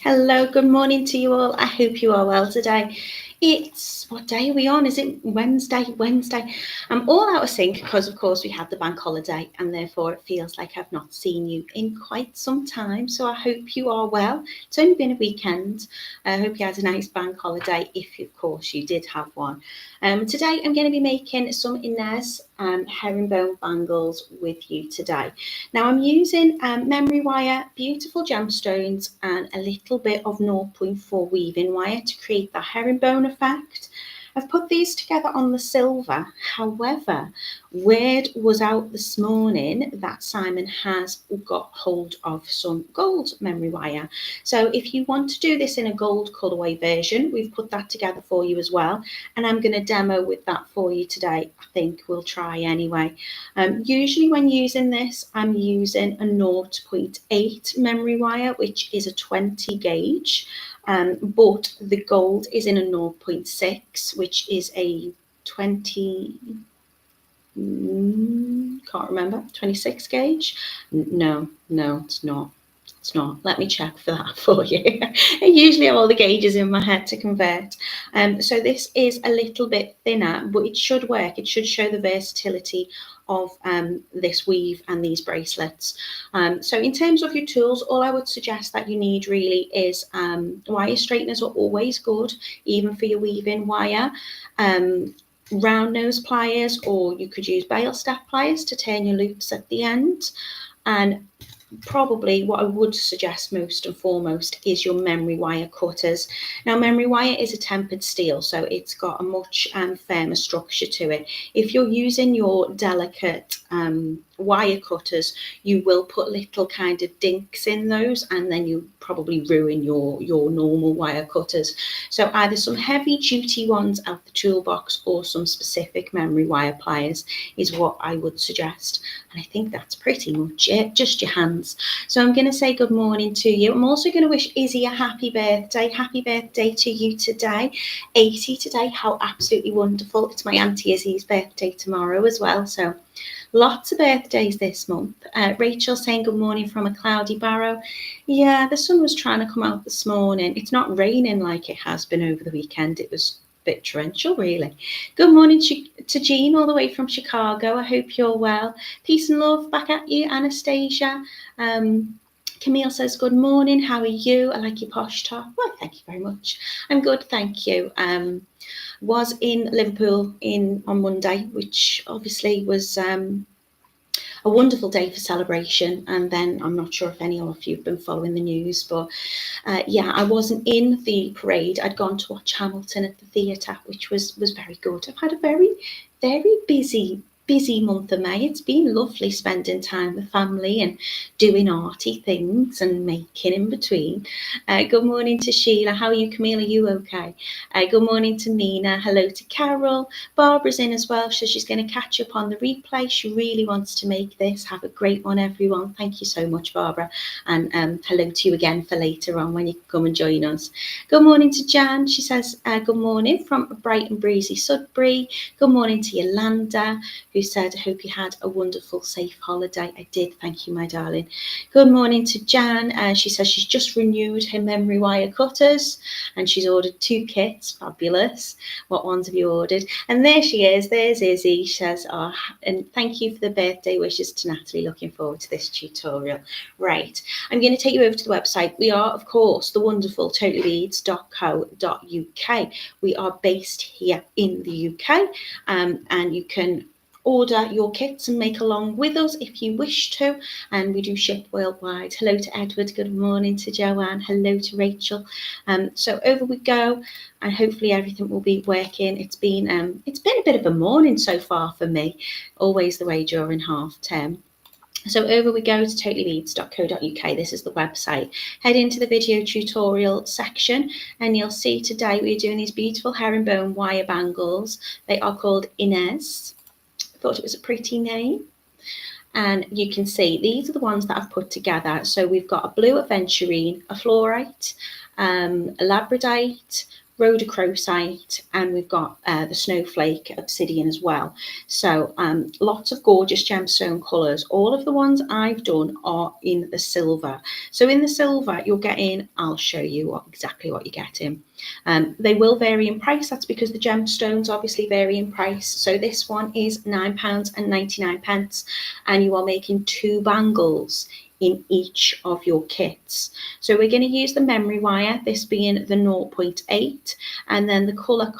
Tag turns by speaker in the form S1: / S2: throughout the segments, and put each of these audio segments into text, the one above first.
S1: Hello, good morning to you all. I hope you are well today. It's, what day are we on? Is it Wednesday? Wednesday. I'm all out of sync because, of course, we had the bank holiday and therefore it feels like I've not seen you in quite some time. So I hope you are well. It's only been a weekend. I hope you had a nice bank holiday if, of course, you did have one. Today I'm going to be making some Ines herringbone bangles with you today. Now I'm using memory wire, beautiful gemstones and a little bit of 0.4 weaving wire to create the herringbone effect. I've put these together on the silver. However, word was out this morning that Simon has got hold of some gold memory wire. So if you want to do this in a gold colourway version, we've put that together for you as well. And I'm going to demo with that for you today. I think we'll try anyway. Usually when using this, I'm using a 0.8 memory wire, which is a 20 gauge. But the gold is in a 0.6, which is a 20, can't remember, 26 gauge? No, it's not. It's not. Let me check for that for you. I usually have all the gauges in my head to convert. So this is a little bit thinner, but it should work. It should show the versatility of this weave and these bracelets. So in terms of your tools, all I would suggest that you need really is wire straighteners are always good, even for your weaving wire. Round nose pliers, or you could use bail step pliers to turn your loops at the end. And probably what I would suggest most and foremost is your memory wire cutters. Now memory wire is a tempered steel, so it's got a much firmer structure to it. If you're using your delicate wire cutters, you will put little kind of dinks in those, and then you probably ruin your normal wire cutters. So either some heavy duty ones out the toolbox or some specific memory wire pliers is what I would suggest. And I think that's pretty much it, just your hands. So I'm going to say good morning to you. I'm also going to wish Izzy a happy birthday. Happy birthday to you today. 80 today, how absolutely wonderful. It's my Auntie Izzy's birthday tomorrow as well. So lots of birthdays this month. Rachel saying good morning from a cloudy Barrow. Yeah, the sun was trying to come out this morning. It's not raining like it has been over the weekend. It was a bit torrential, really. Good morning to Jean all the way from Chicago. I hope you're well. Peace and love back at you, Anastasia. Camille says, good morning, how are you? I like your posh top. Well, thank you very much. I'm good, thank you. Was in Liverpool on Monday, which obviously was a wonderful day for celebration. And then I'm not sure if any of you have been following the news, but yeah, I wasn't in the parade. I'd gone to watch Hamilton at the theatre, which was very good. I've had a very, very busy month of May. It's been lovely spending time with family and doing arty things and making in between. Good morning to Sheila. How are you, Camille? Are you okay? Good morning to Mina. Hello to Carol. Barbara's in as well, so she's going to catch up on the replay. She really wants to make this. Have a great one, everyone. Thank you so much, Barbara. And hello to you again for later on when you can come and join us. Good morning to Jan. She says, good morning from bright and breezy Sudbury. Good morning to Yolanda, who said, I hope you had a wonderful, safe holiday. I did, thank you, my darling. Good morning to Jan. She says she's just renewed her memory wire cutters and she's ordered 2 kits. Fabulous. What ones have you ordered? And there she is. There's Izzy. She says, oh, and thank you for the birthday wishes to Natalie. Looking forward to this tutorial. Right, I'm going to take you over to the website. We are, of course, the wonderful totallybeads.co.uk. We are based here in the UK, and you can order your kits and make along with us if you wish to, and we do ship worldwide. Hello to Edward, good morning to Joanne, hello to Rachel. So over we go, and hopefully everything will be working. It's been a bit of a morning so far for me, always the way during half term. So over we go to totallybeads.co.uk. This is the website. Head into the video tutorial section and you'll see today we're doing these beautiful herringbone wire bangles. They are called Ines. Thought it was a pretty name. And you can see these are the ones that I've put together. So we've got a blue aventurine, a fluorite, a labradite, rhodochrosite, and we've got the snowflake obsidian as well. So lots of gorgeous gemstone colours. All of the ones I've done are in the silver. So in the silver, you're getting, I'll show you exactly what you're getting. They will vary in price. That's because the gemstones obviously vary in price. So this one is £9.99, and you are making 2 bangles in each of your kits. So we're going to use the memory wire, this being the 0.8, and then the colour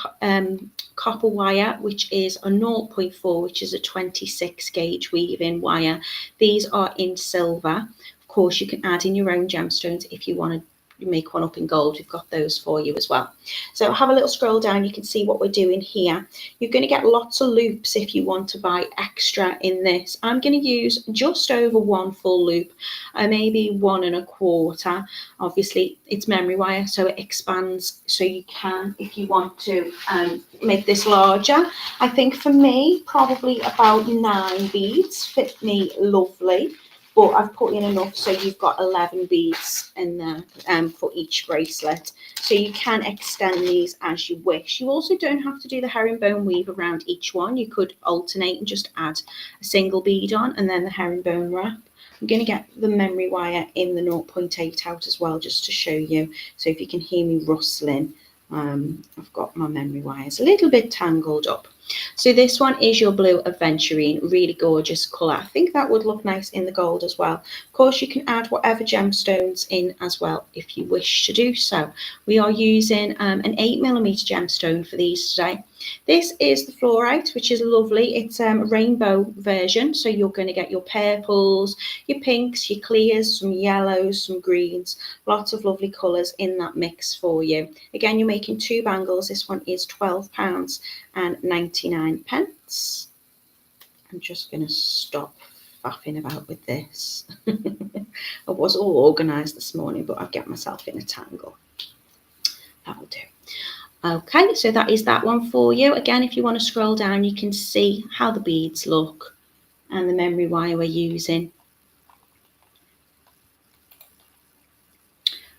S1: copper wire, which is a 0.4, which is a 26 gauge weaving wire. These are in silver. Of course, you can add in your own gemstones if you want to make one up in gold. We've got those for you as well. So have a little scroll down, you can see what we're doing here. You're going to get lots of loops if you want to buy extra in this. I'm going to use just over 1 full loop, maybe 1 1/4. Obviously it's memory wire, so it expands, so you can, if you want to make this larger. I think for me probably about 9 beads fit me lovely, but I've put in enough so you've got 11 beads in there for each bracelet. So you can extend these as you wish. You also don't have to do the herringbone weave around each one. You could alternate and just add a single bead on and then the herringbone wrap. I'm going to get the memory wire in the 0.8 out as well, just to show you. So if you can hear me rustling, I've got my memory wires a little bit tangled up. So this one is your blue aventurine, really gorgeous colour. I think that would look nice in the gold as well. Of course, you can add whatever gemstones in as well if you wish to do so. We are using an 8mm gemstone for these today. This is the fluorite, which is lovely. It's a rainbow version, so you're going to get your purples, your pinks, your clears, some yellows, some greens, lots of lovely colours in that mix for you. Again, you're making 2 bangles. This one is £12.99. I'm just going to stop faffing about with this. I was all organised this morning, but I've got myself in a tangle. That'll do. Okay, so that is that one for you. Again, if you want to scroll down, you can see how the beads look and the memory wire we're using.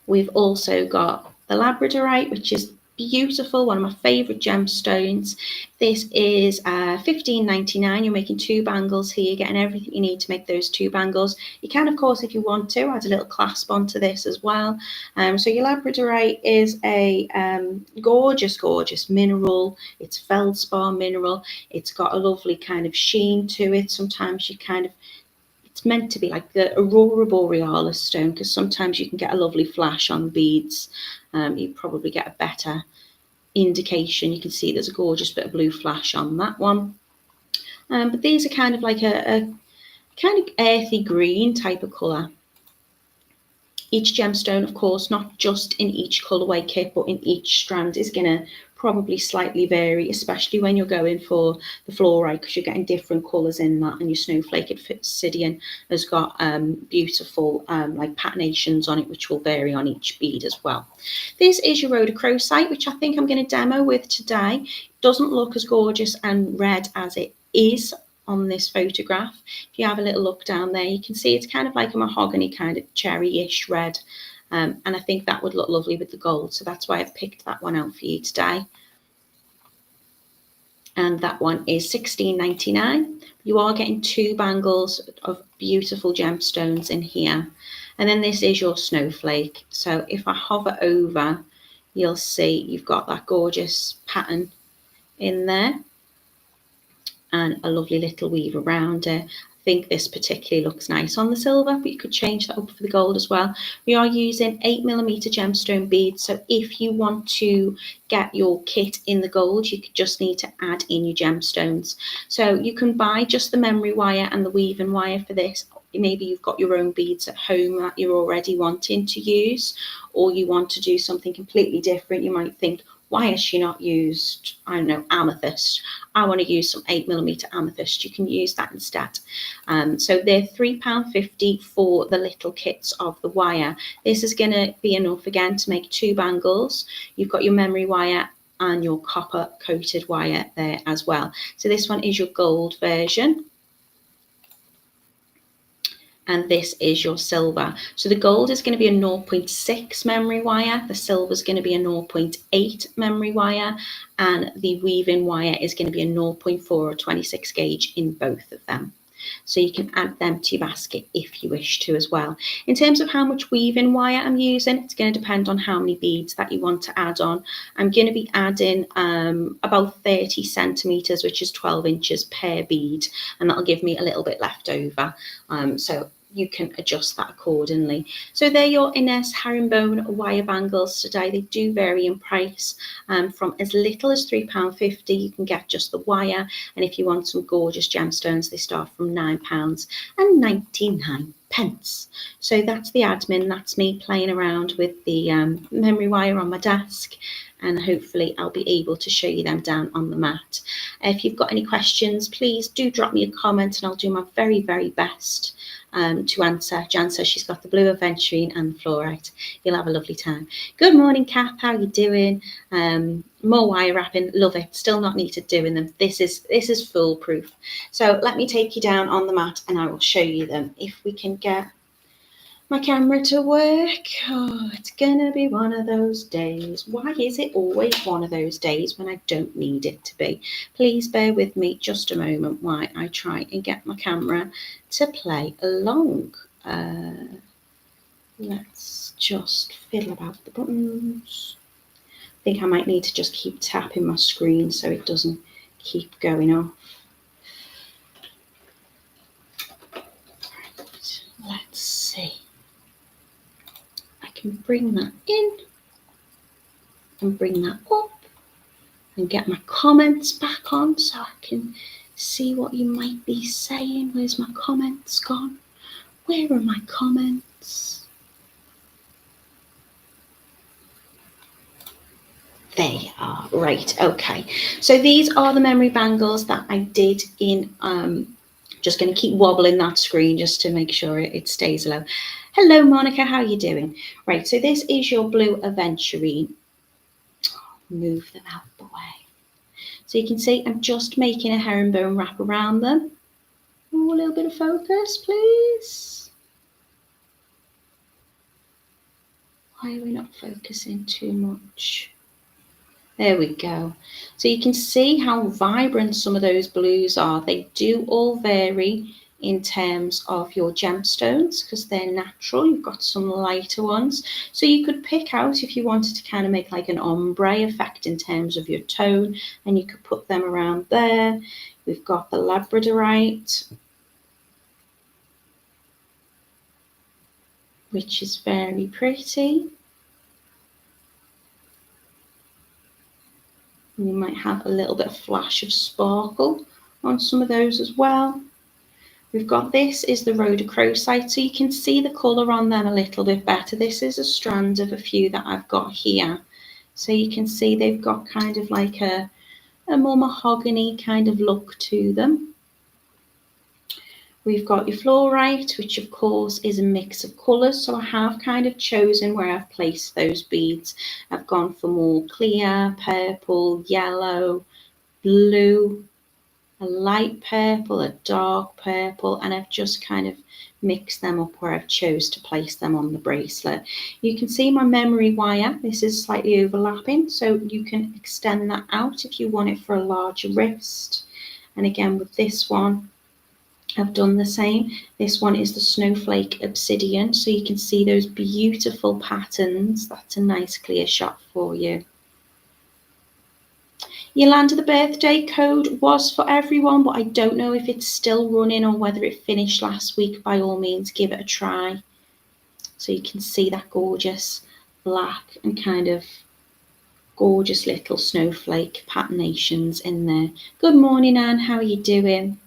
S1: We've also got the labradorite, which is beautiful, one of my favourite gemstones. This is £15.99. You're making 2 bangles here, getting everything you need to make those 2 bangles. You can, of course, if you want to, add a little clasp onto this as well. So your labradorite is a gorgeous, gorgeous mineral. It's feldspar mineral. It's got a lovely kind of sheen to it. Sometimes you kind of, it's meant to be like the aurora borealis stone, because sometimes you can get a lovely flash on beads. You probably get a better indication. You can see there's a gorgeous bit of blue flash on that one. But these are kind of like a kind of earthy green type of colour. Each gemstone, of course, not just in each colourway kit, but in each strand is going to probably slightly vary, especially when you're going for the fluorite, because you're getting different colours in that, and your snowflake obsidian has got beautiful like patinations on it, which will vary on each bead as well. This is your rhodochrosite, which I think I'm going to demo with today. It doesn't look as gorgeous and red as it is on this photograph. If you have a little look down there, you can see it's kind of like a mahogany kind of cherry-ish red. And I think that would look lovely with the gold. So that's why I've picked that one out for you today. And that one is £16.99. You are getting 2 bangles of beautiful gemstones in here. And then this is your snowflake. So if I hover over, you'll see you've got that gorgeous pattern in there and a lovely little weave around it. I think this particularly looks nice on the silver, but you could change that up for the gold as well. We are using 8mm gemstone beads, so if you want to get your kit in the gold, you just need to add in your gemstones. So you can buy just the memory wire and the weaving wire for this. Maybe you've got your own beads at home that you're already wanting to use, or you want to do something completely different. You might think, why has she not used, I don't know, amethyst? I want to use some 8mm amethyst. You can use that instead. So they're £3.50 for the little kits of the wire. This is going to be enough again to make 2 bangles. You've got your memory wire and your copper coated wire there as well. So this one is your gold version. and this is your silver. So the gold is going to be a 0.6 memory wire, the silver is going to be a 0.8 memory wire, and the weaving wire is going to be a 0.4 or 26 gauge in both of them. So you can add them to your basket if you wish to as well. In terms of how much weaving wire I'm using, it's going to depend on how many beads that you want to add on. I'm going to be adding about 30 centimetres, which is 12 inches per bead, and that'll give me a little bit left over. So you can adjust that accordingly. So they're your Ines Herringbone wire bangles today. They do vary in price. From as little as £3.50 you can get just the wire, and if you want some gorgeous gemstones they start from £9.99. So that's the admin, that's me playing around with the memory wire on my desk, and hopefully I'll be able to show you them down on the mat. If you've got any questions, please do drop me a comment and I'll do my very, very best to answer. Jan says she's got the blue aventurine and the fluorite. You'll have a lovely time. Good morning, Kath. How are you doing? More wire wrapping. Love it. Still not needed doing them. This is foolproof. So let me take you down on the mat and I will show you them. If we can get my camera to work. Oh, it's gonna be one of those days. Why is it always one of those days when I don't need it to be? Please bear with me just a moment while I try and get my camera to play along. Let's just fiddle about the buttons. I think I might need to just keep tapping my screen so it doesn't keep going off. Right, let's see. I can bring that in and bring that up and get my comments back on so I can see what you might be saying. Where's my comments gone? Where are my comments? There you are. Right, okay. So these are the memory bangles that I did in, just going to keep wobbling that screen just to make sure it stays low. Hello, Monica, how are you doing? Right, so this is your blue aventurine. Move them out the way. So you can see I'm just making a herringbone wrap around them. Oh, a little bit of focus, please. Why are we not focusing too much? There we go. So you can see how vibrant some of those blues are. They do all vary in terms of your gemstones because they're natural. You've got some lighter ones. So you could pick out if you wanted to kind of make like an ombre effect in terms of your tone, and you could put them around there. We've got the labradorite, which is very pretty. And you might have a little bit of flash of sparkle on some of those as well. We've got this is the rhodochrosite, so you can see the colour on them a little bit better. This is a strand of a few that I've got here. So you can see they've got kind of like a more mahogany kind of look to them. We've got your fluorite, which of course is a mix of colours. So I have kind of chosen where I've placed those beads. I've gone for more clear, purple, yellow, blue, a light purple, a dark purple, and I've just kind of mixed them up where I've chose to place them on the bracelet. You can see my memory wire. This is slightly overlapping, so you can extend that out if you want it for a larger wrist. And again, with this one, I've done the same. This one is the snowflake obsidian, so you can see those beautiful patterns. That's a nice clear shot for you. Yolanda, the birthday code was for everyone, but I don't know if it's still running or whether it finished last week. By all means, give it a try. So you can see that gorgeous black and kind of gorgeous little snowflake patternations in there. Good morning, Anne. How are you doing?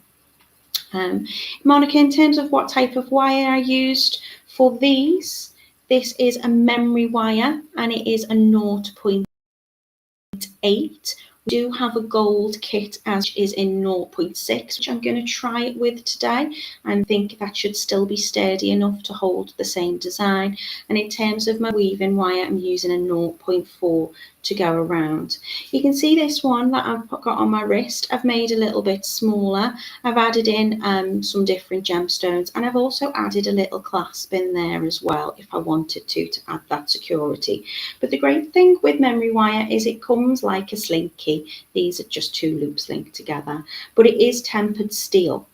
S1: Monica, in terms of what type of wire I used for these, this is a memory wire and it is a 0.8. do have a gold kit as is in 0.6, which I'm going to try it with today, and think that should still be sturdy enough to hold the same design. And in terms of my weaving wire, I'm using a 0.4 to go around. You can see this one that I've got on my wrist, I've made a little bit smaller. I've added in some different gemstones, and I've also added a little clasp in there as well if I wanted to add that security. But the great thing with memory wire is it comes like a slinky. These are just 2 loops linked together, but it is tempered steel.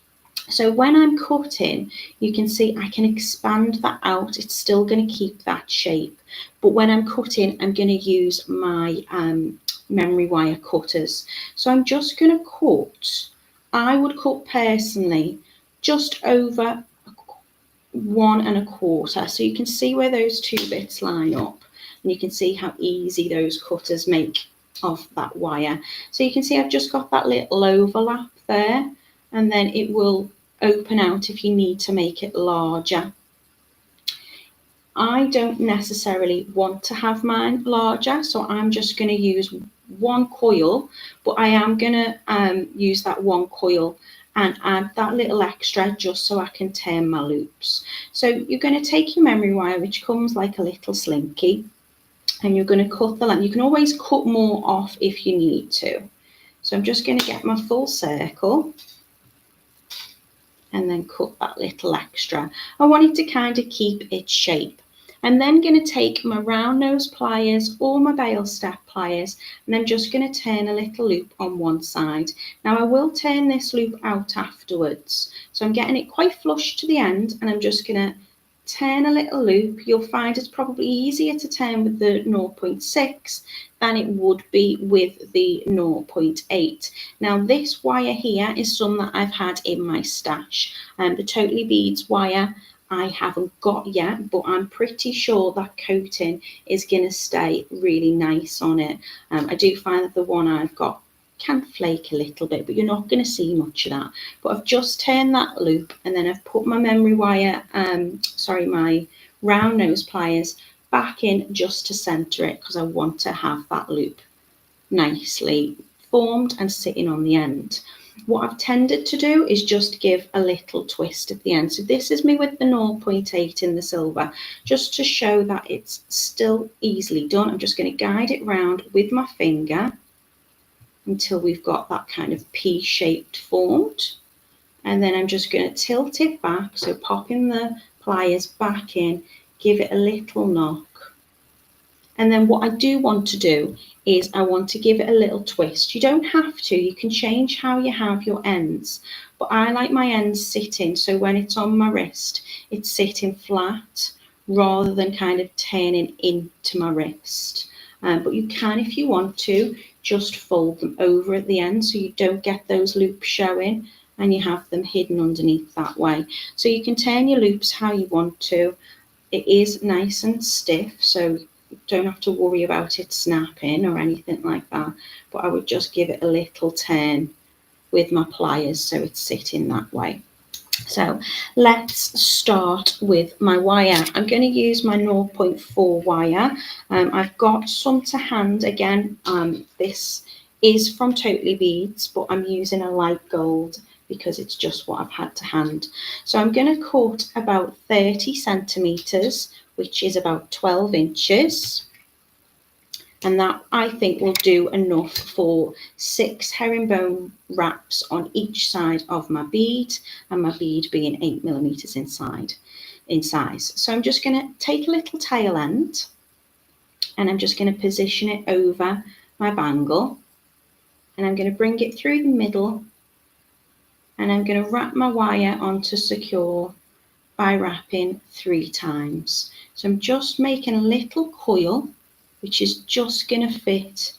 S1: So when I'm cutting, you can see I can expand that out. It's still going to keep that shape. But when I'm cutting, I'm going to use my memory wire cutters. So I'm just going to cut, I would cut personally just over 1 1/4. So you can see where those 2 bits line up. And you can see how easy those cutters make of that wire. So you can see I've just got that little overlap there, and then it will open out if you need to make it larger. I don't necessarily want to have mine larger, so I'm just going to use 1 coil, but I am going to use that 1 coil and add that little extra just so I can turn my loops. So you're going to take your memory wire, which comes like a little slinky, and you're going to cut the length. You can always cut more off if you need to. So I'm just going to get my full circle and then cut that little extra. I want it to kind of keep its shape. I'm then going to take my round nose pliers or my bail step pliers, and I'm just going to turn a little loop on one side. Now I will turn this loop out afterwards, so I'm getting it quite flush to the end, and I'm just going to turn a little loop. You'll find it's probably easier to turn with the 0.6 than it would be with the 0.8. Now this wire here is some that I've had in my stash, and the Totally Beads wire I haven't got yet, but I'm pretty sure that coating is going to stay really nice on it. I do find that the one I've got can flake a little bit, but you're not going to see much of that. But I've just turned that loop, and then I've put my memory wire, my round nose pliers back in just to center it, because I want to have that loop nicely formed and sitting on the end. What I've tended to do is just give a little twist at the end. So this is me with the 0.8 in the silver, just to show that it's still easily done. I'm just going to guide it round with my finger until we've got that kind of P-shaped formed. And then I'm just going to tilt it back, so popping the pliers back in, give it a little knock. And then what I do want to do is I want to give it a little twist. You don't have to, you can change how you have your ends, but I like my ends sitting, so when it's on my wrist, it's sitting flat rather than kind of turning into my wrist. But you can, if you want to, just fold them over at the end so you don't get those loops showing, and you have them hidden underneath that way. So you can turn your loops how you want to. It is nice and stiff, so don't have to worry about it snapping or anything like that, but I would just give it a little turn with my pliers so it's sitting that way. So let's start with my wire. I'm going to use my 0.4 wire. I've got some to hand again. This is from Totally Beads, but I'm using a light gold because it's just what I've had to hand. So I'm going to cut about 30 centimeters, which is about 12 inches. And that I think will do enough for 6 herringbone wraps on each side of my bead, and my bead being 8mm in size. So I'm just going to take a little tail end, and I'm just going to position it over my bangle, and I'm going to bring it through the middle, and I'm going to wrap my wire on to secure by wrapping 3 times. So I'm just making a little coil, which is just going to fit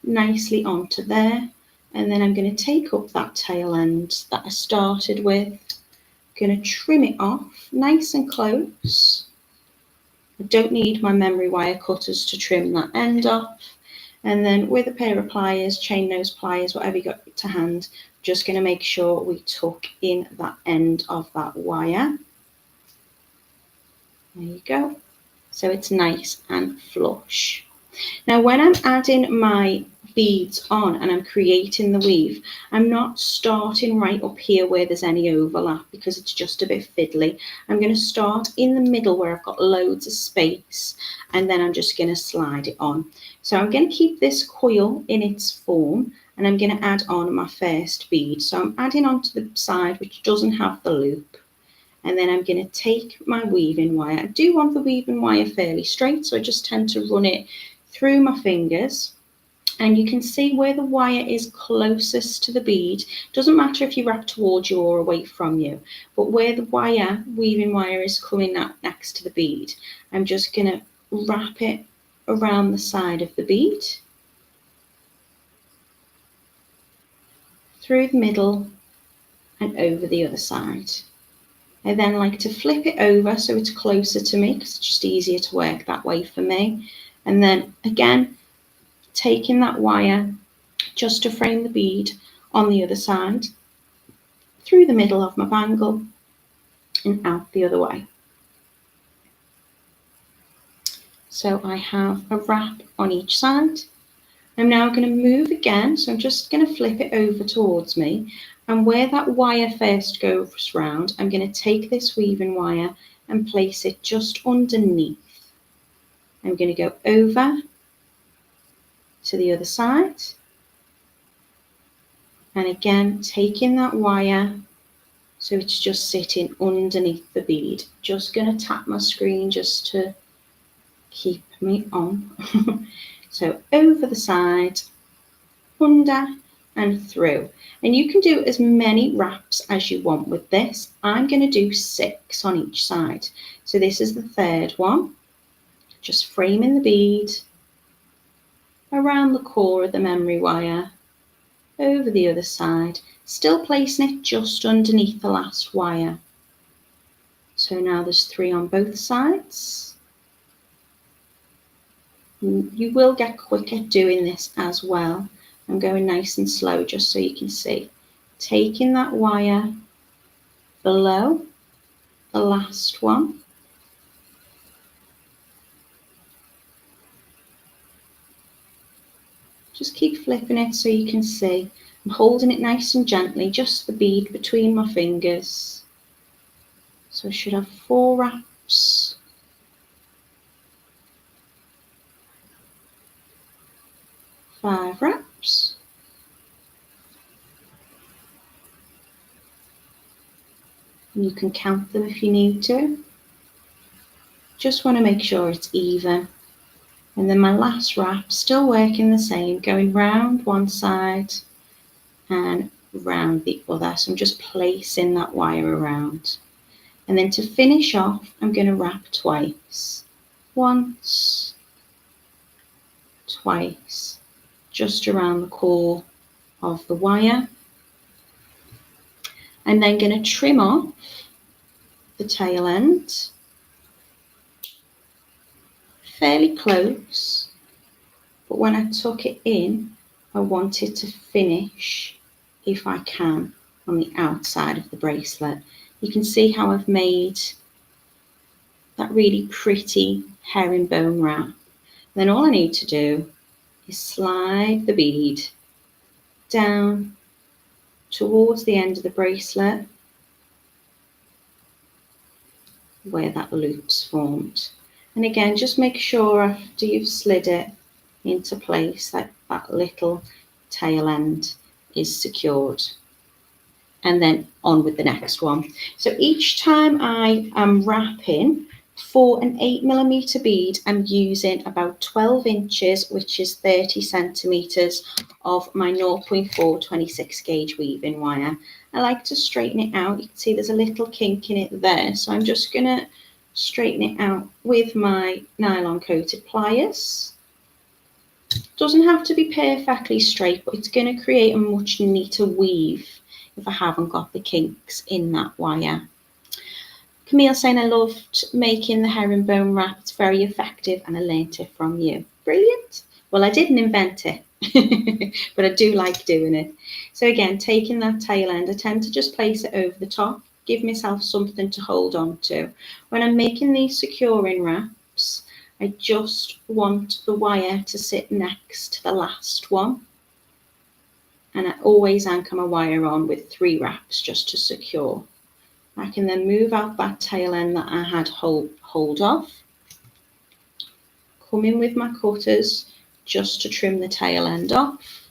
S1: nicely onto there, and then I'm going to take up that tail end that I started with, going to trim it off nice and close. I don't need my memory wire cutters to trim that end off, and then with a pair of pliers, chain nose pliers, whatever you got to hand, just going to make sure we tuck in that end of that wire. There you go. So it's nice and flush. Now when I'm adding my beads on and I'm creating the weave, I'm not starting right up here where there's any overlap because it's just a bit fiddly. I'm going to start in the middle where I've got loads of space, and then I'm just going to slide it on. So I'm going to keep this coil in its form, and I'm going to add on my first bead. So I'm adding on to the side which doesn't have the loop, and then I'm going to take my weaving wire. I do want the weaving wire fairly straight, so I just tend to run it through my fingers, and you can see where the wire is closest to the bead. Doesn't matter if you wrap towards you or away from you, but where the weaving wire is coming out next to the bead, I'm just going to wrap it around the side of the bead, through the middle and over the other side. I then like to flip it over so it's closer to me because it's just easier to work that way for me. And then again, taking that wire just to frame the bead on the other side, through the middle of my bangle and out the other way. So I have a wrap on each side. I'm now going to move again, so I'm just going to flip it over towards me, and where that wire first goes round, I'm going to take this weaving wire and place it just underneath. I'm going to go over to the other side, and again taking that wire so it's just sitting underneath the bead. Just going to tap my screen just to keep me on. So over the side, under and through. And you can do as many wraps as you want with this. I'm going to do 6 on each side. So this is the third one. Just framing the bead around the core of the memory wire, over the other side, still placing it just underneath the last wire. So now there's 3 on both sides. You will get quick at doing this as well. I'm going nice and slow just so you can see. Taking that wire below the last one. Just keep flipping it so you can see. I'm holding it nice and gently, just the bead between my fingers. So I should have 4 wraps. 5 wraps. And you can count them if you need to. Just want to make sure it's even. And then my last wrap, still working the same, going round one side and round the other. So I'm just placing that wire around. And then to finish off, I'm going to wrap twice. Once, twice, just around the core of the wire. I'm then going to trim off the tail end, fairly close, but when I tuck it in, I want it to finish, if I can, on the outside of the bracelet. You can see how I've made that really pretty herringbone wrap. Then all I need to do is slide the bead down towards the end of the bracelet where that loop's formed. And again, just make sure after you've slid it into place that that little tail end is secured. And then on with the next one. So each time I am wrapping for an 8mm bead, I'm using about 12 inches, which is 30 centimeters of my 0.4 26 gauge weaving wire. I like to straighten it out. You can see there's a little kink in it there. So I'm just gonna straighten it out with my nylon coated pliers. Doesn't have to be perfectly straight, but it's going to create a much neater weave if I haven't got the kinks in that wire. Camille saying I loved making the herringbone wrap. It's very effective and I learnt it from you. Brilliant. Well, I didn't invent it, but I do like doing it. So again, taking that tail end, I tend to just place it over the top, give myself something to hold on to. When I'm making these securing wraps, I just want the wire to sit next to the last one. And I always anchor my wire on with 3 wraps just to secure. I can then move out that tail end that I had hold of. Come in with my cutters just to trim the tail end off.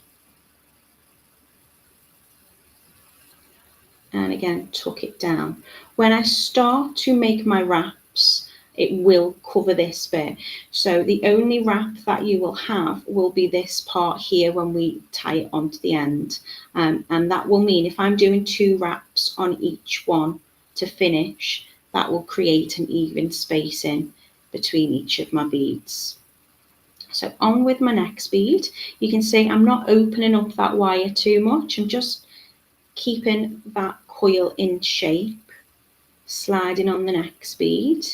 S1: And again, tuck it down. When I start to make my wraps, it will cover this bit. So the only wrap that you will have will be this part here when we tie it onto the end. And that will mean if I'm doing 2 wraps on each one to finish, that will create an even spacing between each of my beads. So on with my next bead. You can see I'm not opening up that wire too much. I'm just keeping that coil in shape, sliding on the next bead.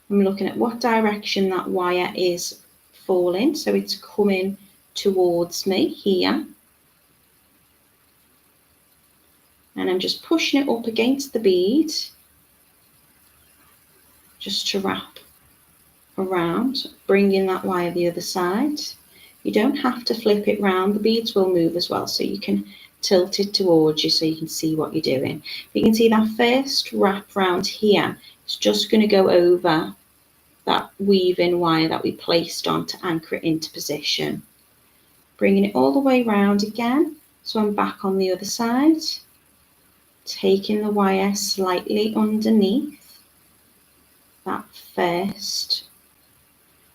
S1: I'm looking at what direction that wire is falling, so it's coming towards me here. And I'm just pushing it up against the bead, just to wrap around, bringing that wire the other side. You don't have to flip it round, the beads will move as well, so you can tilt it towards you so you can see what you're doing. You can see that first wrap round here, it's just going to go over that weaving wire that we placed on to anchor it into position. Bringing it all the way round again, so I'm back on the other side, taking the wire slightly underneath that first.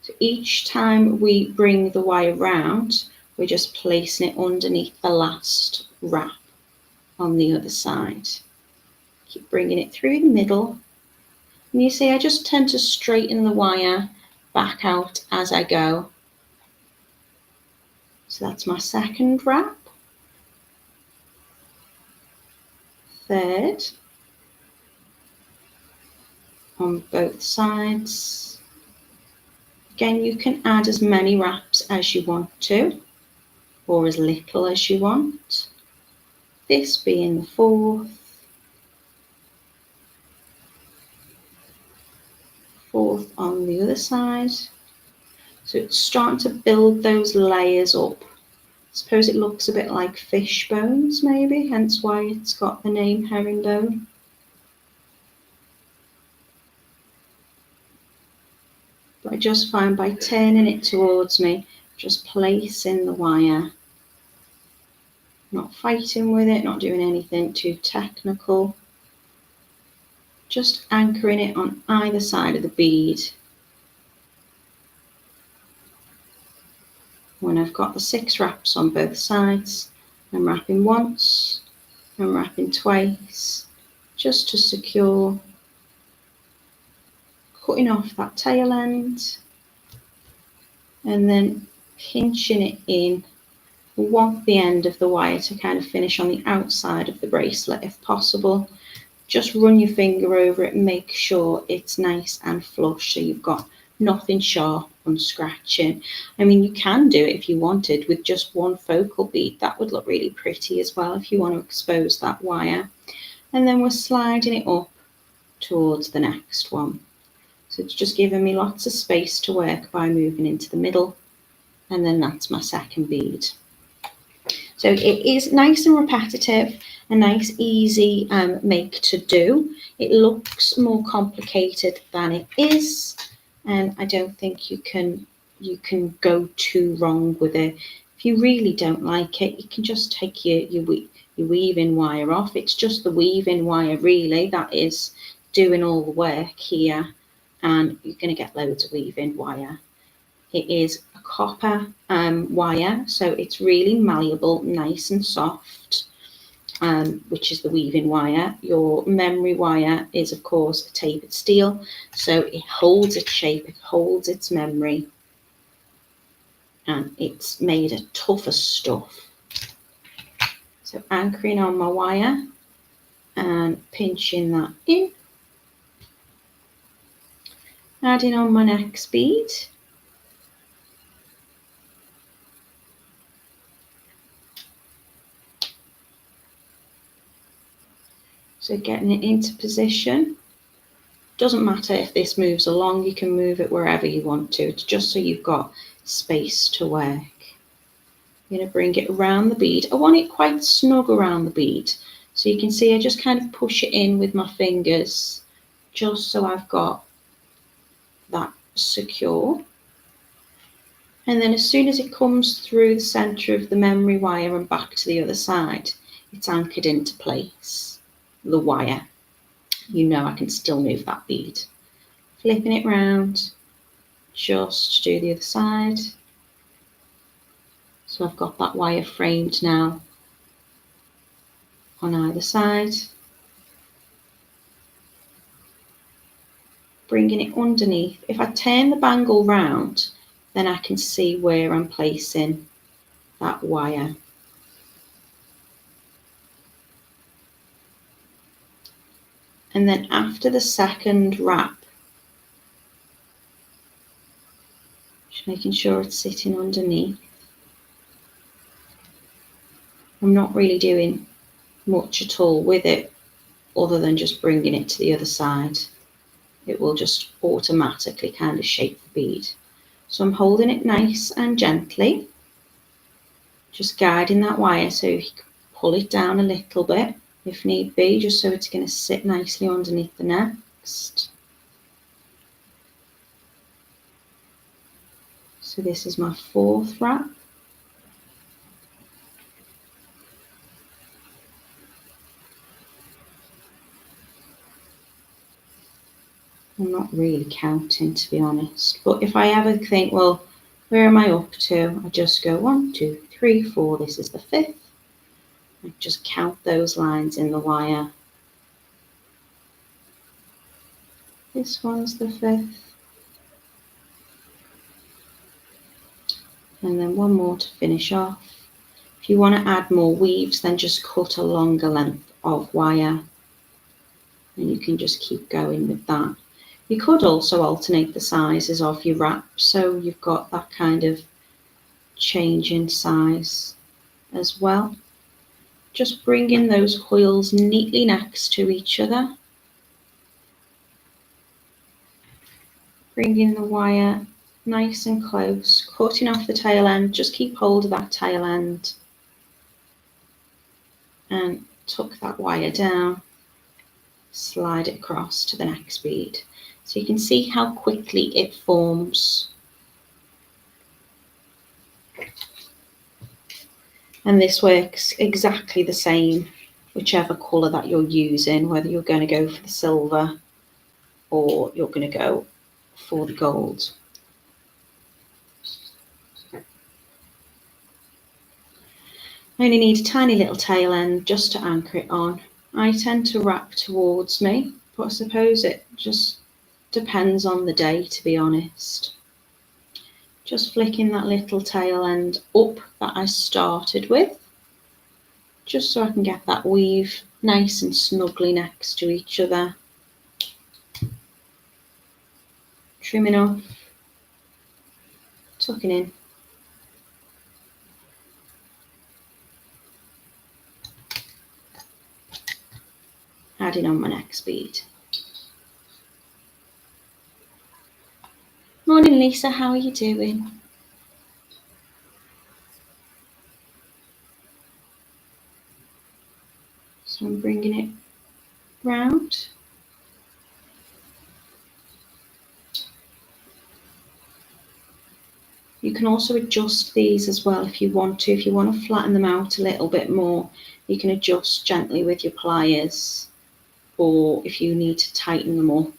S1: So each time we bring the wire round, we're just placing it underneath the last wrap on the other side. Keep bringing it through the middle. And you see I just tend to straighten the wire back out as I go. So that's my second wrap. Third. On both sides. Again, you can add as many wraps as you want to, or as little as you want. This being the fourth. Fourth on the other side. So it's starting to build those layers up. I suppose it looks a bit like fish bones maybe, hence why it's got the name herringbone. But I just find by turning it towards me, just placing the wire, not fighting with it, not doing anything too technical, just anchoring it on either side of the bead. When I've got the 6 wraps on both sides, I'm wrapping once, I'm wrapping twice, just to secure, cutting off that tail end, and then pinching it in. We want the end of the wire to kind of finish on the outside of the bracelet if possible. Just run your finger over it and make sure it's nice and flush so you've got nothing sharp on scratching. I mean, you can do it if you wanted with just one focal bead. That would look really pretty as well if you want to expose that wire. And then we're sliding it up towards the next one. So it's just giving me lots of space to work by moving into the middle. And then that's my second bead. So it is nice and repetitive, a nice easy make to do. It looks more complicated than it is, and I don't think you can go too wrong with it. If you really don't like it, you can just take your weaving wire off. It's just the weaving wire really that is doing all the work here, and you're going to get loads of weaving wire. It is a copper wire, so it's really malleable, nice and soft, which is the weaving wire. Your memory wire is, of course, a tapered steel, so it holds its shape, it holds its memory, and it's made of tougher stuff. So anchoring on my wire and pinching that in, adding on my next bead. So getting it into position, Doesn't matter if this moves along, you can move it wherever you want to. It's just so you've got space to work. I'm going to bring it around the bead. I want it quite snug around the bead. So you can see I just kind of push it in with my fingers, just so I've got that secure. And then as soon as it comes through the centre of the memory wire and back to the other side, it's anchored into place, the wire. You know I can still move that bead. Flipping it round, just to do the other side. So I've got that wire framed now on either side. Bringing it underneath. If I turn the bangle round, then I can see where I'm placing that wire. And then after the second wrap, just making sure it's sitting underneath. I'm not really doing much at all with it, other than just bringing it to the other side. It will just automatically kind of shape the bead. So I'm holding it nice and gently, just guiding that wire so you can pull it down a little bit if need be, just so it's going to sit nicely underneath the next. So this is my fourth wrap. I'm not really counting, to be honest, but if I ever think, well, where am I up to? I just go 1, 2, 3, 4, this is the fifth. I just count those lines in the wire. This one's the fifth. And then one more to finish off. If you want to add more weaves, then just cut a longer length of wire. And you can just keep going with that. You could also alternate the sizes of your wrap, so you've got that kind of change in size as well. Just bringing those coils neatly next to each other. Bringing the wire nice and close, cutting off the tail end, just keep hold of that tail end. And tuck that wire down, slide it across to the next bead. So you can see how quickly it forms. And this works exactly the same, whichever colour that you're using, whether you're going to go for the silver or you're going to go for the gold. I only need a tiny little tail end just to anchor it on. I tend to wrap towards me, but I suppose it just depends on the day, to be honest. Just flicking that little tail end up that I started with, just so I can get that weave nice and snugly next to each other. Trimming off, tucking in. Adding on my next bead. Morning Lisa, how are you doing? So I'm bringing it round. You can also adjust these as well if you want to. If you want to flatten them out a little bit more, you can adjust gently with your pliers. Or if you need to tighten them up,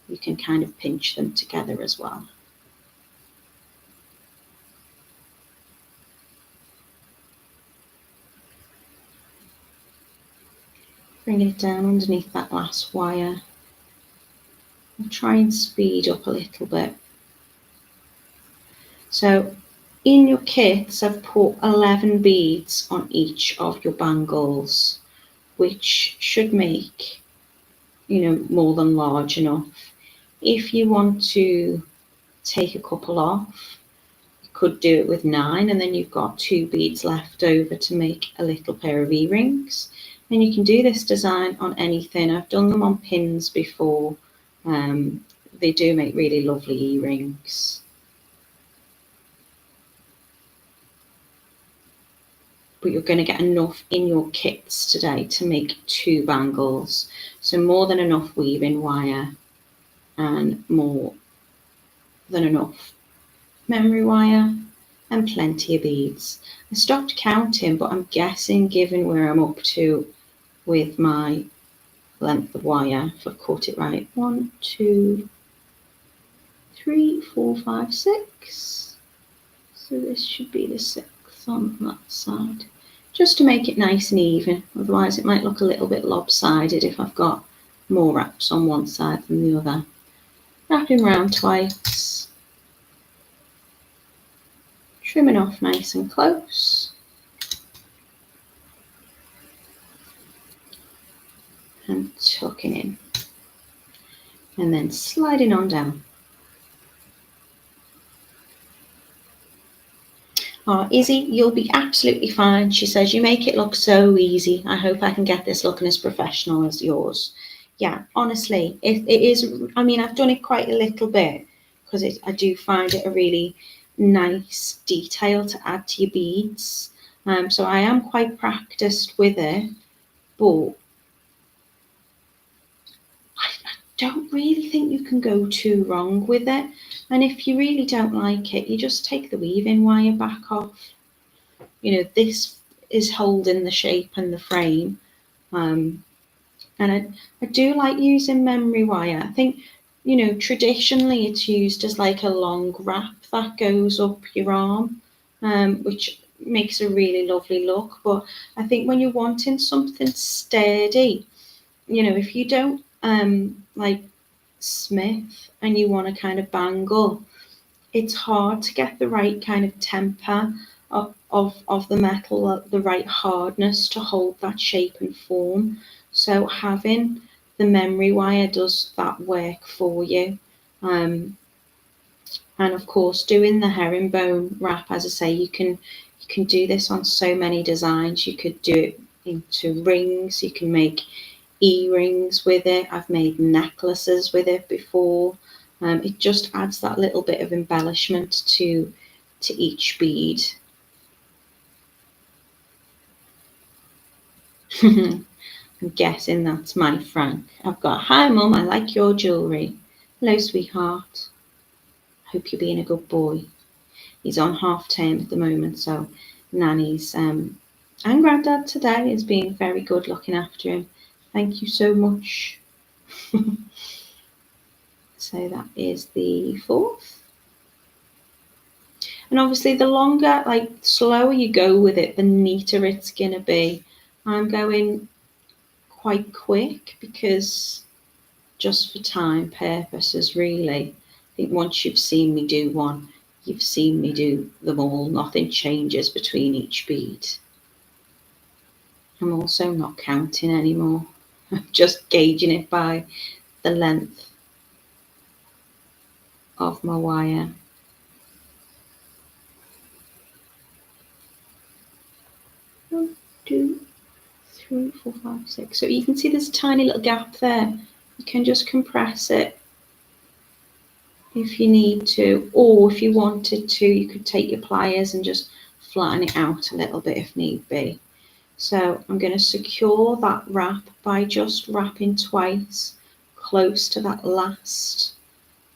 S1: you can kind of pinch them together as well. Bringing it down underneath that last wire. I'll try and speed up a little bit. So in your kits, I've put 11 beads on each of your bangles, which should make, more than large enough. If you want to take a couple off, you could do it with 9, and then you've got 2 beads left over to make a little pair of earrings. And you can do this design on anything. I've done them on pins before, They do make really lovely earrings. But you're going to get enough in your kits today to make 2 bangles. So more than enough weaving wire and more than enough memory wire and plenty of beads. I stopped counting, but I'm guessing, given where I'm up to with my length of wire, if I've caught it right, 1, 2, 3, 4, 5, 6. So this should be the 6th on that side, just to make it nice and even. Otherwise it might look a little bit lopsided if I've got more wraps on one side than the other. Wrapping round twice, trimming off nice and close, and tucking in, and then sliding on down. Oh, Izzy, you'll be absolutely fine. She says, you make it look so easy. I hope I can get this looking as professional as yours. Yeah, honestly, it is. I mean, I've done it quite a little bit because I do find it a really nice detail to add to your beads. So I am quite practiced with it, but I don't really think you can go too wrong with it. And if you really don't like it, you just take the weaving wire back off. You know, this is holding the shape and the frame. And I do like using memory wire. I think, you know, traditionally it's used as like a long wrap that goes up your arm, which makes a really lovely look. But I think when you're wanting something sturdy, you know, if you don't like smith and you want to kind of bangle, it's hard to get the right kind of temper of the metal, the right hardness to hold that shape and form. So having the memory wire does that work for you. And of course, doing the herringbone wrap, as I say, you can do this on so many designs. You could do it into rings. You can make earrings with it. I've made necklaces with it before. It just adds that little bit of embellishment to each bead. I'm guessing that's my Frank. I've got, hi mum, I like your jewellery. Hello sweetheart. Hope you're being a good boy. He's on half term at the moment, so Nanny's and Grandad today is being very good looking after him. Thank you so much. So that is the 4th. And obviously the longer, like slower you go with it, the neater it's going to be. I'm going quite quick because just for time purposes, really. I think once you've seen me do one, you've seen me do them all. Nothing changes between each bead. I'm also not counting anymore. I'm just gauging it by the length of my wire. 1, 2, 3, 4, 5, 6. So you can see there's a tiny little gap there. You can just compress it if you need to, or if you wanted to, you could take your pliers and just flatten it out a little bit if need be. So I'm going to secure that wrap by just wrapping twice close to that last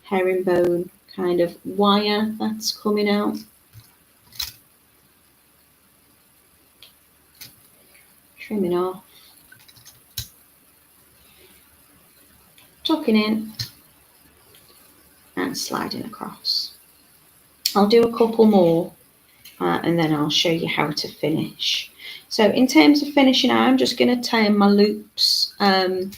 S1: herringbone kind of wire that's coming out. Trimming off, tucking in and sliding across. I'll do a couple more and then I'll show you how to finish. So in terms of finishing, I'm just going to turn my loops in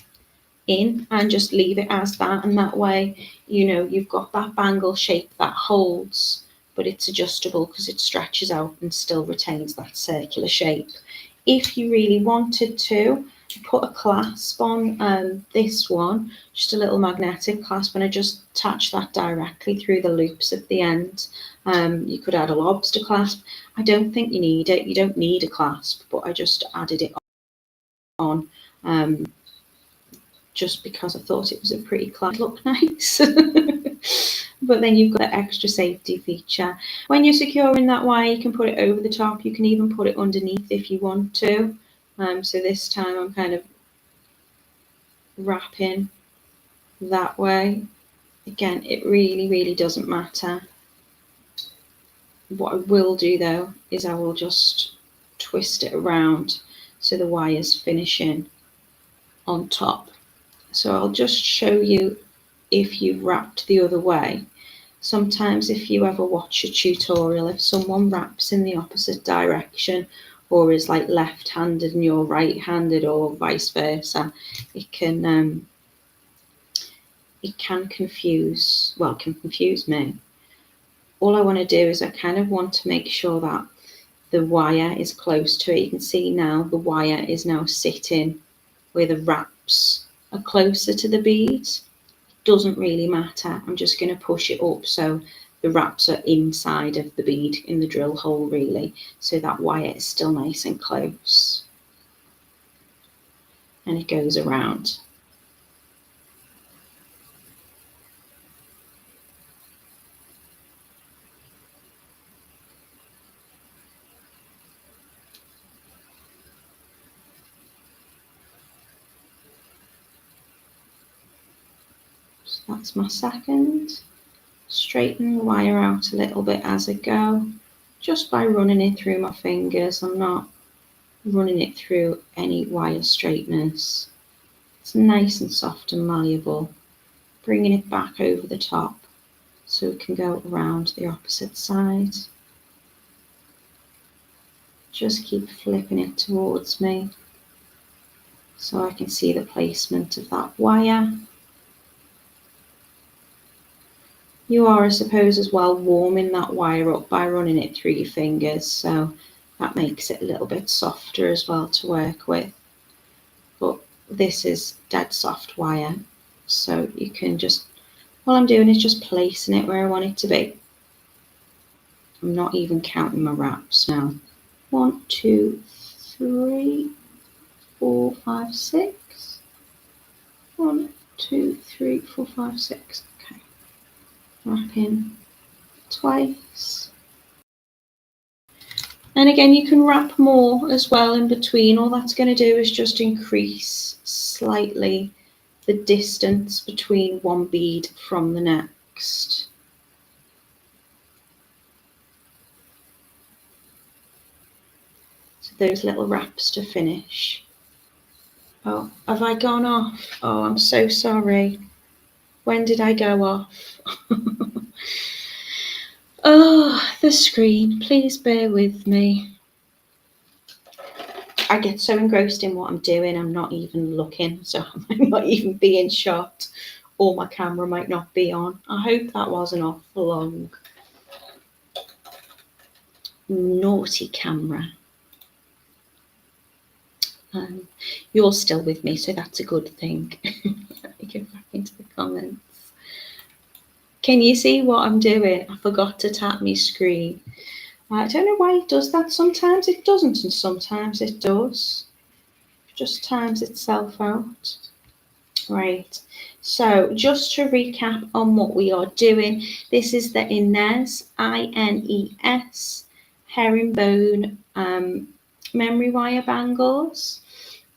S1: and just leave it as that, and that way, you know, you've got that bangle shape that holds, but it's adjustable because it stretches out and still retains that circular shape. If you really wanted to, put a clasp on this one, just a little magnetic clasp, and I just attach that directly through the loops at the end. You could add a lobster clasp. I don't think you need it. You don't need a clasp, but I just added it on just because I thought it was a pretty cloud, look nice. But then you've got that extra safety feature. When you're securing that wire, you can put it over the top. You can even put it underneath if you want to. So this time I'm kind of wrapping that way. Again, it really doesn't matter. What I will do though is I will just twist it around so the wire's finishing on top. So I'll just show you if you've wrapped the other way. Sometimes if you ever watch a tutorial, if someone wraps in the opposite direction or is like left-handed and you're right-handed or vice versa, it can confuse, well, it can confuse me. All I want to do is I kind of want to make sure that the wire is close to it. You can see now the wire is now sitting where the wraps are closer to the beads. Doesn't really matter. I'm just going to push it up so the wraps are inside of the bead in the drill hole really, so that wire is still nice and close. And it goes around. So that's my second. Straighten the wire out a little bit as I go, just by running it through my fingers. I'm not running it through any wire straighteners. It's nice and soft and malleable. Bringing it back over the top so it can go around the opposite side. Just keep flipping it towards me so I can see the placement of that wire. You are, I suppose, as well warming that wire up by running it through your fingers, so that makes it a little bit softer as well to work with. But this is dead soft wire, so you can just, all I'm doing is just placing it where I want it to be. I'm not even counting my wraps now. 1, 2, 3, 4, 5, 6. 1, 2, 3, 4, 5, 6. Okay. Wrap in twice. And again, you can wrap more as well in between. All that's going to do is just increase slightly the distance between one bead from the next. So those little wraps to finish. Oh, have I gone off? Oh, I'm so sorry. When did I go off? Oh, the screen. Please bear with me. I get so engrossed in what I'm doing, I'm not even looking, so I might not even be in shot, or my camera might not be on. I hope that wasn't off for long. Naughty camera. You're still with me, so that's a good thing. Let me go back into the comments. Can you see what I'm doing? I forgot to tap my screen. I don't know why it does that. Sometimes it doesn't and sometimes it does. It just times itself out. Right, so just to recap on what we are doing, this is the Ines, I-N-E-S, Herringbone memory wire bangles.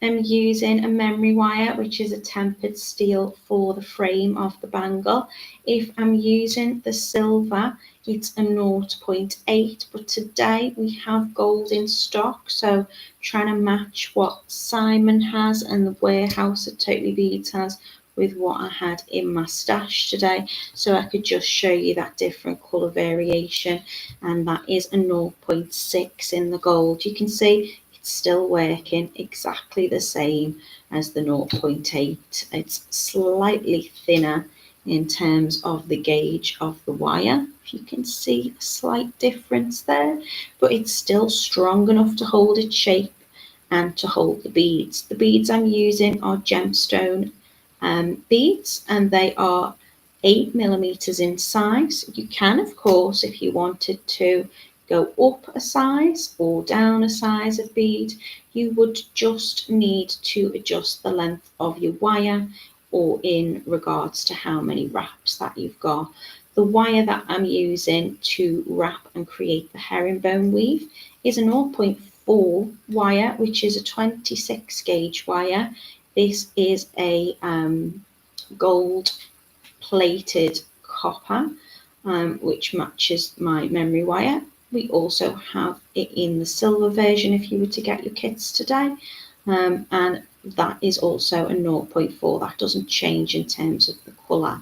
S1: I'm using a memory wire, which is a tempered steel for the frame of the bangle. If I'm using the silver, it's a 0.8, but today we have gold in stock, so trying to match what Simon has and the warehouse at Totally Beads has with what I had in my stash today, so I could just show you that different colour variation, and that is a 0.6 in the gold. You can see it's still working exactly the same as the 0.8. It's slightly thinner in terms of the gauge of the wire. If you can see a slight difference there, but it's still strong enough to hold its shape and to hold the beads. The beads I'm using are Gemstone beads, and they are 8mm in size. You can, of course, if you wanted to, go up a size or down a size of bead, you would just need to adjust the length of your wire, or in regards to how many wraps that you've got. The wire that I'm using to wrap and create the herringbone weave is a 0.4 wire, which is a 26 gauge wire. This is a gold plated copper, which matches my memory wire. We also have it in the silver version if you were to get your kits today, and that is also a 0.4. That doesn't change in terms of the colour.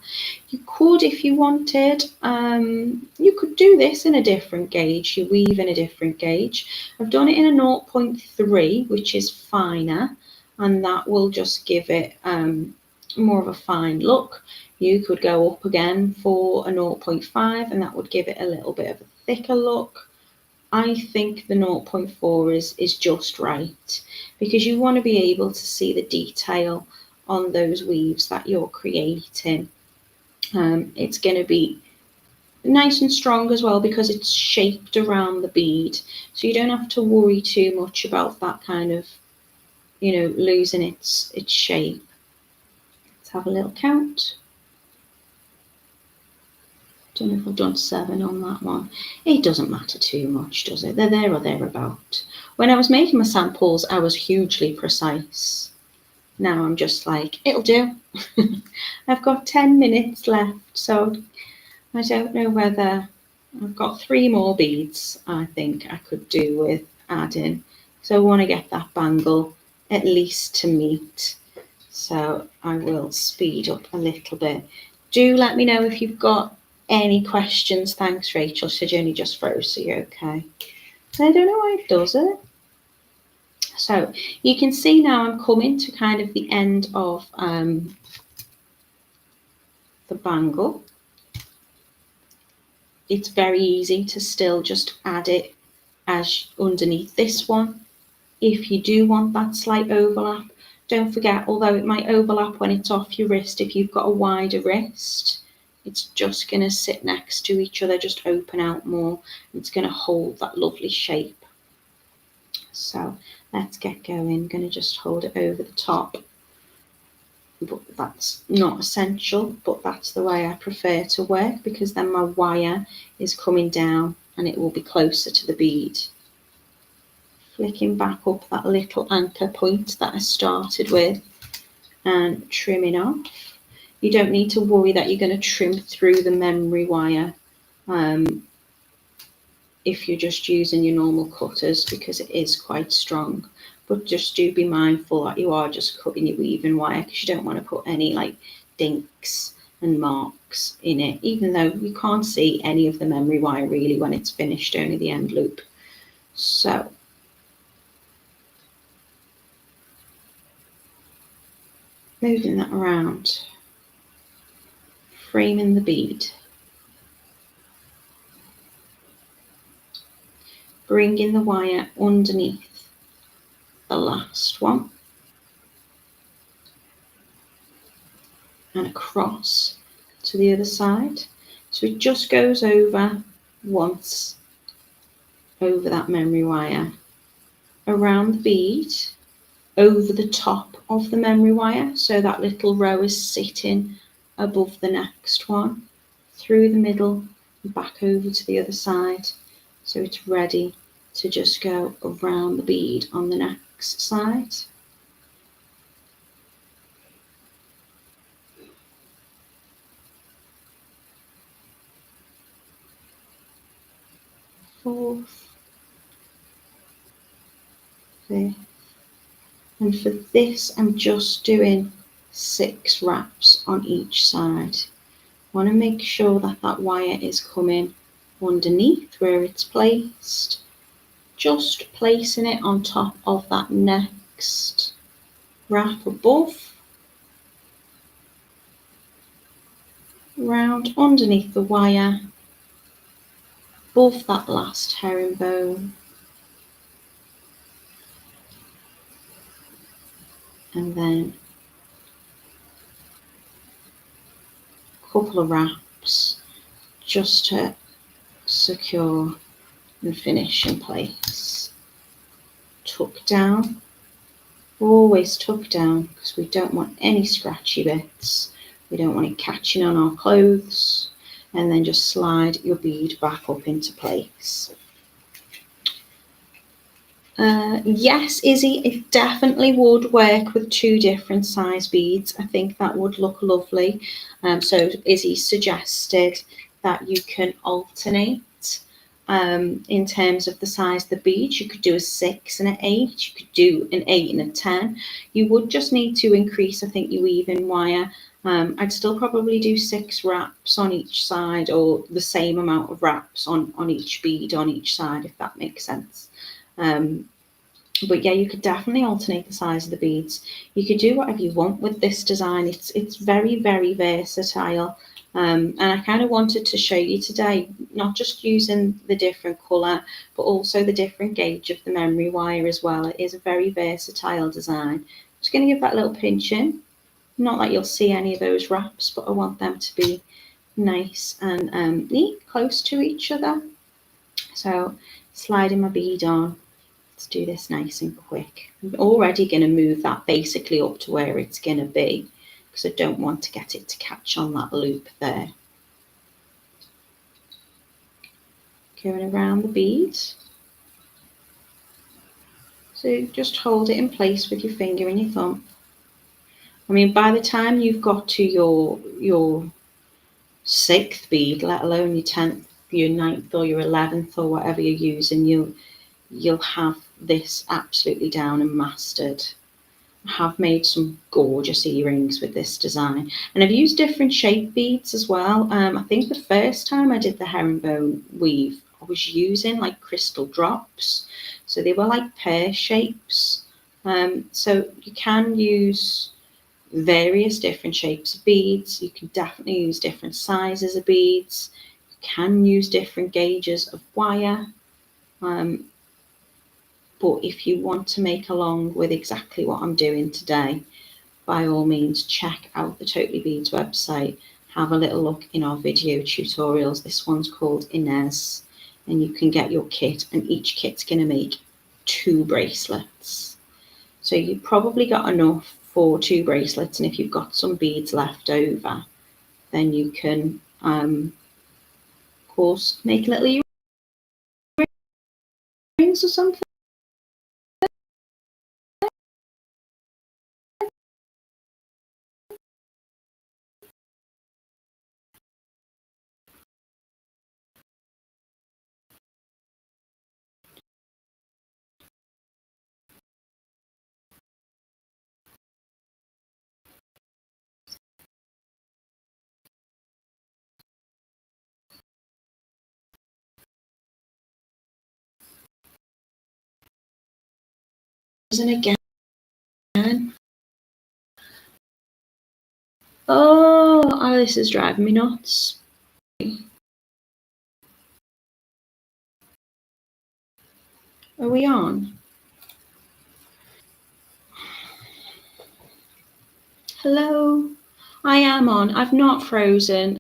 S1: You could, if you wanted, you could do this in a different gauge, you weave in a different gauge. I've done it in a 0.3, which is finer, and that will just give it more of a fine look. You could go up again for a 0.5 and that would give it a little bit of a thicker look. I think the 0.4 is just right, because you want to be able to see the detail on those weaves that you're creating. It's going to be nice and strong as well because it's shaped around the bead, so you don't have to worry too much about that kind of, losing its shape. Let's have a little count. Don't know if I've done 7 on that one. It doesn't matter too much, does it? They're there or thereabout. When I was making my samples, I was hugely precise. Now I'm just like, it'll do. I've got 10 minutes left, so I don't know whether I've got 3 more beads I think I could do with adding. So I want to get that bangle at least to meet. So I will speed up a little bit. Do let me know if you've got any questions. Thanks, Rachel. Said you only just froze, so you're okay. I don't know why it does it. So you can see now I'm coming to kind of the end of the bangle. It's very easy to still just add it as underneath this one. If you do want that slight overlap, don't forget, although it might overlap when it's off your wrist, if you've got a wider wrist, it's just going to sit next to each other, just open out more. It's going to hold that lovely shape. So let's get going. I'm going to just hold it over the top. But that's not essential, but that's the way I prefer to work, because then my wire is coming down and it will be closer to the bead. Flicking back up that little anchor point that I started with and trimming off. You don't need to worry that you're going to trim through the memory wire if you're just using your normal cutters, because it is quite strong. But just do be mindful that you are just cutting your weaving wire, because you don't want to put any like dinks and marks in it, even though you can't see any of the memory wire really when it's finished, only the end loop. So moving that around, framing the bead, bringing the wire underneath the last one and across to the other side. So it just goes over once over that memory wire, around the bead, over the top of the memory wire, so that little row is sitting above the next one, through the middle, back over to the other side, so it's ready to just go around the bead on the next side. Fourth, fifth, and for this I'm just doing 6 wraps on each side. I want to make sure that that wire is coming underneath where it's placed, just placing it on top of that next wrap above, round underneath the wire, above that last herringbone, and then a couple of wraps just to secure and finish in place. Tuck down, always tuck down, because we don't want any scratchy bits. We don't want it catching on our clothes. And then just slide your bead back up into place. Yes, Izzy, it definitely would work with 2 different size beads. I think that would look lovely. So Izzy suggested that you can alternate in terms of the size of the beads. You could do a 6 and an 8. You could do an 8 and a 10. You would just need to increase, I think, your weaving wire. I'd still probably do 6 wraps on each side, or the same amount of wraps on each bead on each side, if that makes sense. But yeah, you could definitely alternate the size of the beads. You could do whatever you want with this design. It's very, very versatile. And I kind of wanted to show you today, not just using the different colour, but also the different gauge of the memory wire as well. It is a very versatile design. Just going to give that little pinch in. Not that you'll see any of those wraps, but I want them to be nice and neat, close to each other. So sliding my bead on. Let's do this nice and quick. I'm already going to move that basically up to where it's going to be, because I don't want to get it to catch on that loop there. Going around the bead. So just hold it in place with your finger and your thumb. I mean, by the time you've got to your 6th bead, let alone your 10th, your 9th or your 11th or whatever you're using, you'll have this absolutely down and mastered. I have made some gorgeous earrings with this design, and I've used different shape beads as well. I think the first time I did the herringbone weave, I was using like crystal drops, so they were like pear shapes. So you can use various different shapes of beads. You can definitely use different sizes of beads. You can use different gauges of wire. But if you want to make along with exactly what I'm doing today, by all means, check out the Totally Beads website. Have a little look in our video tutorials. This one's called Ines, and you can get your kit, and each kit's going to make 2 bracelets. So you've probably got enough for 2 bracelets, and if you've got some beads left over, then you can, of course, make little earrings or something. And again. Oh, this is driving me nuts. Are we on? Hello? I am on. I've not frozen.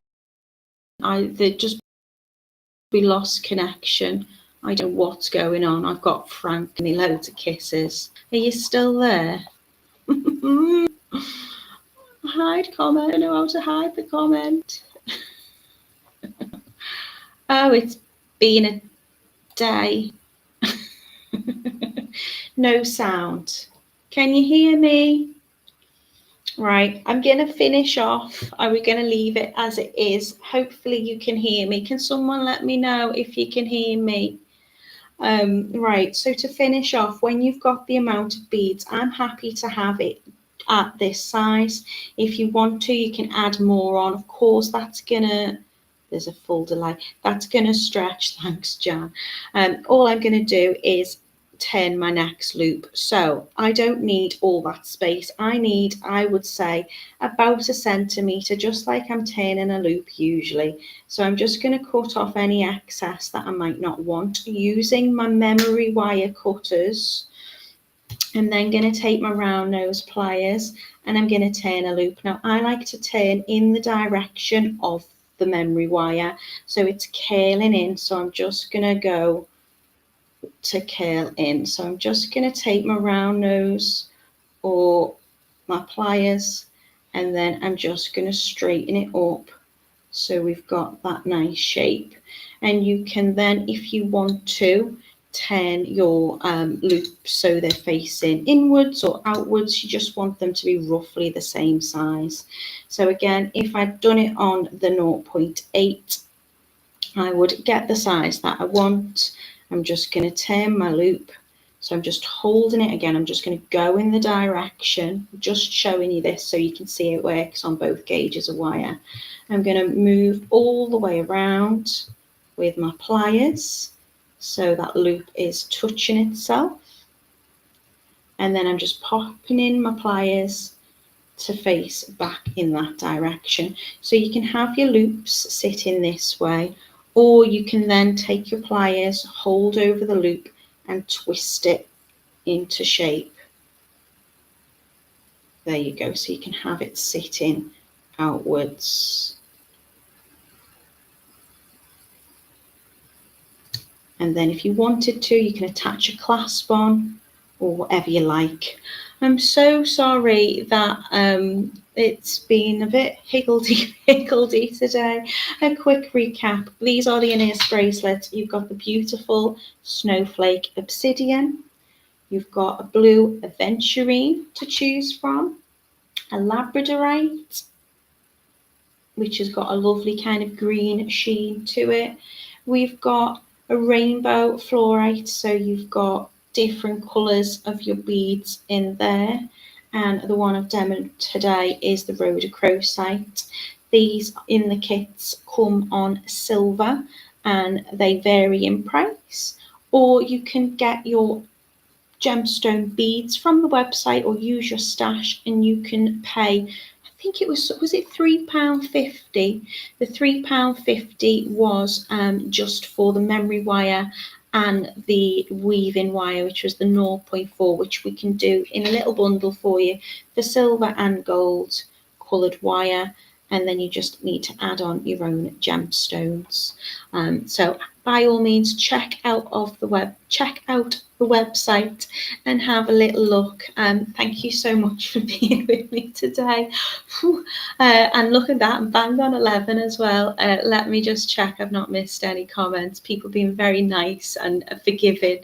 S1: We lost connection. I don't know what's going on. I've got Frank and loads of kisses. Are you still there? Hide comment. I know how to hide the comment. Oh, it's been a day. No sound. Can you hear me? Right, I'm going to finish off. Are we going to leave it as it is? Hopefully you can hear me. Can someone let me know if you can hear me? Right, so to finish off, when you've got the amount of beads, I'm happy to have it at this size. If you want to, you can add more on. Of course, that's gonna, there's a full delay, that's gonna stretch. Thanks, Jan. All I'm gonna do is turn my next loop, so I don't need all that space. I need, I would say, about a centimetre, just like I'm turning a loop usually. So I'm just going to cut off any excess that I might not want using my memory wire cutters. I'm then going to take my round nose pliers and I'm going to turn a loop. Now I like to turn in the direction of the memory wire, so it's curling in. So I'm just going to go to curl in. So I'm just going to take my round nose or my pliers, and then I'm just going to straighten it up so we've got that nice shape. And you can then, if you want to, turn your loops so they're facing inwards or outwards. You just want them to be roughly the same size. So again, if I'd done it on the 0.8, I would get the size that I want. I'm just going to turn my loop. So I'm just holding it again. I'm just going to go in the direction, just showing you this so you can see it works on both gauges of wire. I'm going to move all the way around with my pliers so that loop is touching itself. And then I'm just popping in my pliers to face back in that direction. So you can have your loops sitting this way, or you can then take your pliers, hold over the loop and twist it into shape. There you go. So you can have it sitting outwards. And then if you wanted to, you can attach a clasp on or whatever you like. I'm so sorry that it's been a bit higgledy today. A quick recap. These are the Ines bracelets. You've got the beautiful snowflake obsidian. You've got a blue aventurine to choose from, a labradorite, which has got a lovely kind of green sheen to it. We've got a rainbow fluorite, so you've got different colours of your beads in there. And the one I've demoed today is the rhodochrosite. These in the kits come on silver and they vary in price. Or you can get your gemstone beads from the website or use your stash and you can pay, I think it was it £3.50? The £3.50 was just for the memory wire and the weaving wire, which was the 0.4, which we can do in a little bundle for you for silver and gold coloured wire. And then you just need to add on your own gemstones. So by all means, check out the website and have a little look. Thank you so much for being with me today. And look at that, bang on 11 as well. Let me just check I've not missed any comments. People being very nice and forgiving,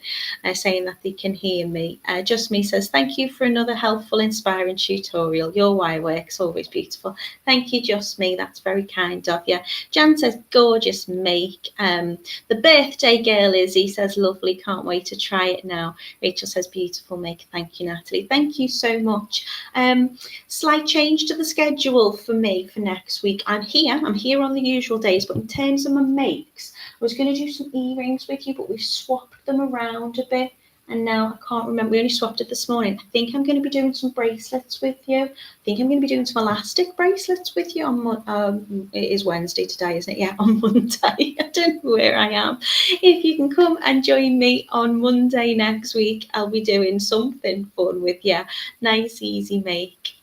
S1: saying that they can hear me. Just Me says, thank you for another helpful, inspiring tutorial. Your wire work's always beautiful. Thank you, Just Me. That's very kind of you. Jan says, gorgeous make. The birthday girl Izzy says, lovely, can't wait to try it now. Rachel says, beautiful make. Thank you, Natalie. Thank you so much. Slight change to the schedule for me for next week. I'm here on the usual days, but in terms of my makes, I was going to do some earrings with you, but we've swapped them around a bit. And now I can't remember. We only swapped it this morning. I think I'm going to be doing some bracelets with you. I think I'm going to be doing some elastic bracelets with you on it is Wednesday today, isn't it? Yeah, on Monday. I don't know where I am. If you can come and join me on Monday next week, I'll be doing something fun with you. Nice, easy make.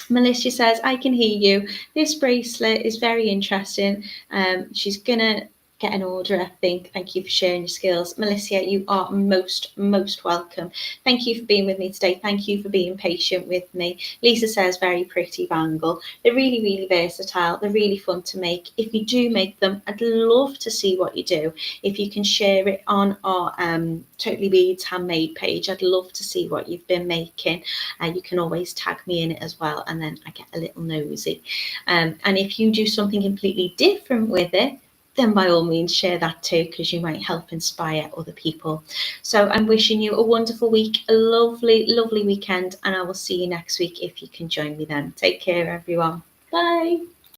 S1: Melissa says, I can hear you. This bracelet is very interesting. She's going to get an order, I think. Thank you for sharing your skills. Melissa, you are most welcome. Thank you for being with me today. Thank you for being patient with me. Lisa says, very pretty bangle. They're really, really versatile. They're really fun to make. If you do make them, I'd love to see what you do. If you can share it on our Totally Beads handmade page, I'd love to see what you've been making. You can always tag me in it as well, and then I get a little nosy. And if you do something completely different with it, then by all means share that too, because you might help inspire other people. So I'm wishing you a wonderful week, a lovely, lovely weekend, and I will see you next week if you can join me then. Take care, everyone. Bye.